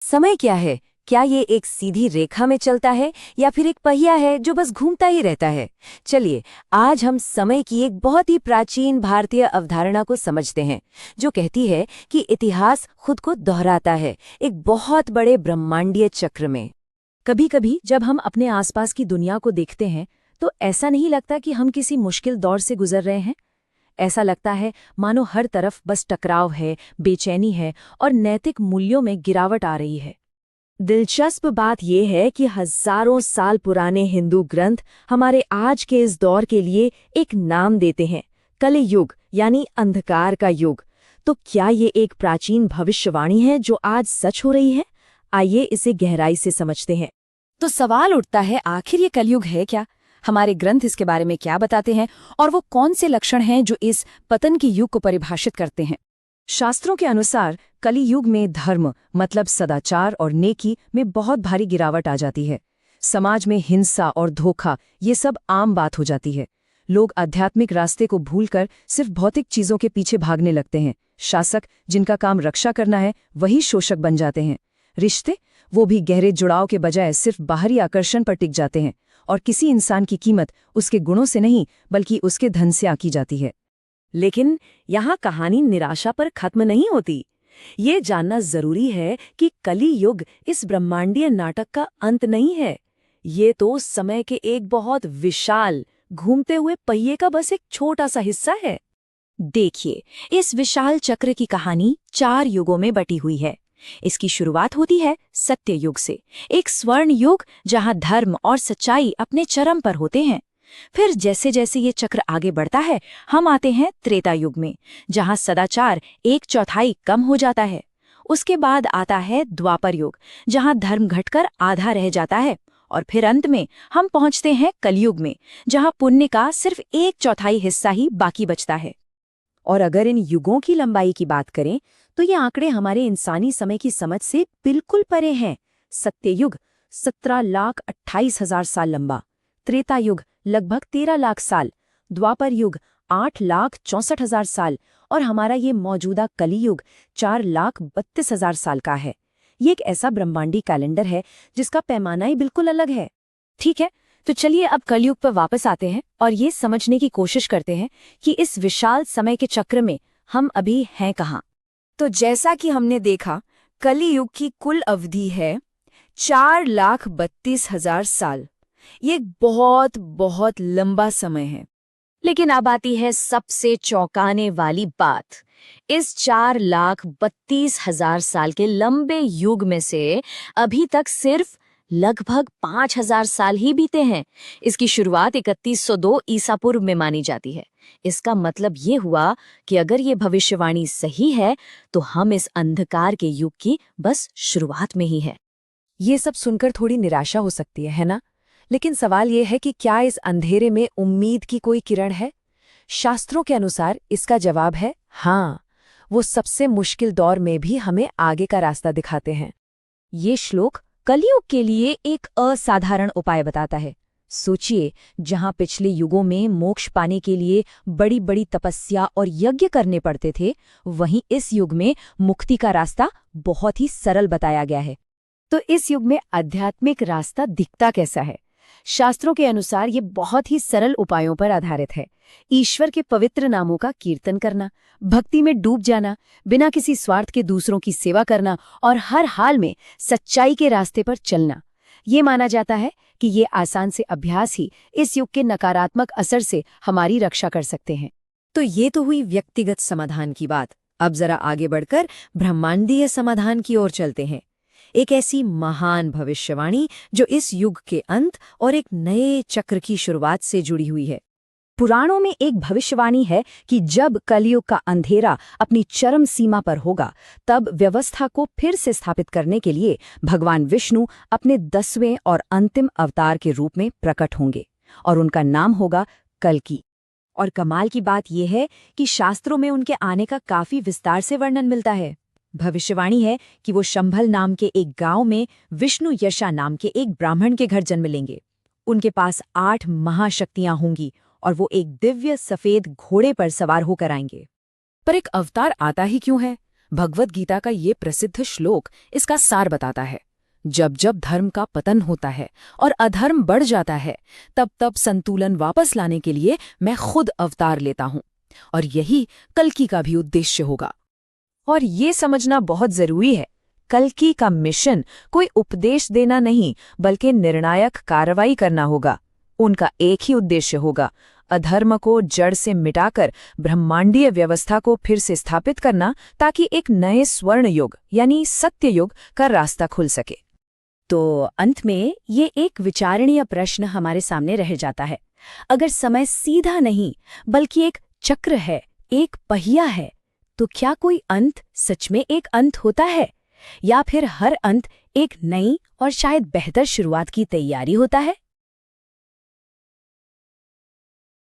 समय क्या है? क्या ये एक सीधी रेखा में चलता है या फिर एक पहिया है जो बस घूमता ही रहता है? चलिए, आज हम समय की एक बहुत ही प्राचीन भारतीय अवधारणा को समझते हैं, जो कहती है कि इतिहास खुद को दोहराता है एक बहुत बड़े ब्रह्मांडीय चक्र में। कभी-कभी जब हम अपने आसपास की दुनिया को देखते हैं, तो ऐसा नहीं लगता कि हम किसी मुश्किल दौर से गुजर रहे हैं। ऐसा लगता है मानो हर तरफ बस टकराव है, बेचैनी है और नैतिक मूल्यों में गिरावट आ रही है। दिलचस्प बात यह है कि हजारों साल पुराने हिंदू ग्रंथ हमारे आज के इस दौर के लिए एक नाम देते हैं, कलियुग यानी अंधकार का युग। तो क्या ये एक प्राचीन भविष्यवाणी है जो आज सच हो रही है? आइए इसे गहराई से समझते हैं। तो सवाल उठता है, आखिर ये कलयुग है क्या? हमारे ग्रंथ इसके बारे में क्या बताते हैं और वो कौन से लक्षण हैं जो इस पतन के युग को परिभाषित करते हैं? शास्त्रों के अनुसार कलियुग में धर्म मतलब सदाचार और नेकी में बहुत भारी गिरावट आ जाती है। समाज में हिंसा और धोखा ये सब आम बात हो जाती है। लोग आध्यात्मिक रास्ते को भूलकर सिर्फ भौतिक चीजों के पीछे भागने लगते हैं। शासक जिनका काम रक्षा करना है वही शोषक बन जाते हैं। रिश्ते वो भी गहरे जुड़ाव के बजाय सिर्फ बाहरी आकर्षण पर टिक जाते हैं और किसी इंसान की कीमत उसके गुणों से नहीं बल्कि उसके धन से आंकी जाती है। लेकिन यहाँ कहानी निराशा पर खत्म नहीं होती। ये जानना जरूरी है कि कली युग इस ब्रह्मांडीय नाटक का अंत नहीं है। ये तो समय के एक बहुत विशाल घूमते हुए पहिए का बस एक छोटा सा हिस्सा है। देखिए, इस विशाल चक्र की कहानी 4 युगों में बटी हुई है। इसकी शुरुआत होती है सत्य युग से, एक स्वर्ण युग जहां धर्म और सच्चाई अपने चरम पर होते हैं। फिर जैसे जैसे ये चक्र आगे बढ़ता है, हम आते हैं त्रेता युग में, जहां सदाचार 1/4 कम हो जाता है। उसके बाद आता है द्वापर युग, जहां धर्म घटकर आधा रह जाता है। और फिर अंत में हम पहुंचते हैं कलयुग में, जहां पुण्य का सिर्फ 1/4 हिस्सा ही बाकी बचता है। और अगर इन युगों की लंबाई की बात करें तो ये आंकड़े हमारे इंसानी समय की समझ से बिल्कुल परे हैं। सत्ययुग 17,28,000 साल लंबा, त्रेता युग लगभग 13 लाख साल, द्वापर युग 8,64,000 साल और हमारा ये मौजूदा कलियुग 4,32,000 साल का है। ये एक ऐसा ब्रह्मांडी कैलेंडर है जिसका पैमाना ही बिल्कुल अलग है। ठीक है, तो चलिए अब कलयुग पर वापस आते हैं और ये समझने की कोशिश करते हैं कि इस विशाल समय के चक्र में हम अभी हैं कहाँ। तो जैसा कि हमने देखा, कलियुग की कुल अवधि है 4,32,000 साल। ये बहुत बहुत लंबा समय है। लेकिन अब आती है सबसे चौंकाने वाली बात। इस 4,32,000 साल के लंबे युग में से अभी तक सिर्फ लगभग 5,000 साल ही बीते हैं। इसकी शुरुआत 3102 ईसा पूर्व में मानी जाती है। इसका मतलब ये हुआ कि अगर ये भविष्यवाणी सही है तो हम इस अंधकार के युग की बस शुरुआत में ही है। ये सब सुनकर थोड़ी निराशा हो सकती है ना? लेकिन सवाल ये है कि क्या इस अंधेरे में उम्मीद की कोई किरण है? शास्त्रों के अनुसार इसका जवाब है हाँ। वो सबसे मुश्किल दौर में भी हमें आगे का रास्ता दिखाते हैं। ये श्लोक कलियुग के लिए एक असाधारण उपाय बताता है। सोचिए, जहां पिछले युगों में मोक्ष पाने के लिए बड़ी बड़ी तपस्या और यज्ञ करने पड़ते थे, वहीं इस युग में मुक्ति का रास्ता बहुत ही सरल बताया गया है। तो इस युग में आध्यात्मिक रास्ता दिखता कैसा है? शास्त्रों के अनुसार ये बहुत ही सरल उपायों पर आधारित है। ईश्वर के पवित्र नामों का कीर्तन करना, भक्ति में डूब जाना, बिना किसी स्वार्थ के दूसरों की सेवा करना और हर हाल में सच्चाई के रास्ते पर चलना। ये माना जाता है कि ये आसान से अभ्यास ही इस युग के नकारात्मक असर से हमारी रक्षा कर सकते हैं। तो ये तो हुई व्यक्तिगत समाधान की बात। अब जरा आगे बढ़कर ब्रह्मांडीय समाधान की ओर चलते हैं। एक ऐसी महान भविष्यवाणी जो इस युग के अंत और एक नए चक्र की शुरुआत से जुड़ी हुई है। पुराणों में एक भविष्यवाणी है कि जब कलियुग का अंधेरा अपनी चरम सीमा पर होगा, तब व्यवस्था को फिर से स्थापित करने के लिए भगवान विष्णु अपने 10वें और अंतिम अवतार के रूप में प्रकट होंगे और उनका नाम होगा कल्कि। और कमाल की बात यह है कि शास्त्रों में उनके आने का काफी विस्तार से वर्णन मिलता है। भविष्यवाणी है कि वो शंभल नाम के एक गांव में विष्णु यशा नाम के एक ब्राह्मण के घर जन्म लेंगे। उनके पास 8 महाशक्तियां होंगी और वो एक दिव्य सफेद घोड़े पर सवार होकर आएंगे। पर एक अवतार आता ही क्यों है? भगवद गीता का ये प्रसिद्ध श्लोक इसका सार बताता है। जब जब धर्म का पतन होता है और अधर्म बढ़ जाता है, तब तब संतुलन वापस लाने के लिए मैं खुद अवतार लेता हूँ। और यही कल्कि का भी उद्देश्य होगा। और ये समझना बहुत जरूरी है, कल्कि का मिशन कोई उपदेश देना नहीं, बल्कि निर्णायक कार्रवाई करना होगा। उनका एक ही उद्देश्य होगा, अधर्म को जड़ से मिटाकर ब्रह्मांडीय व्यवस्था को फिर से स्थापित करना, ताकि एक नए स्वर्ण युग यानी सत्य युग का रास्ता खुल सके। तो अंत में ये एक विचारणीय प्रश्न हमारे सामने रह जाता है। अगर समय सीधा नहीं बल्कि एक चक्र है, एक पहिया है, तो क्या कोई अंत सच में एक अंत होता है, या फिर हर अंत एक नई और शायद बेहतर शुरुआत की तैयारी होता है?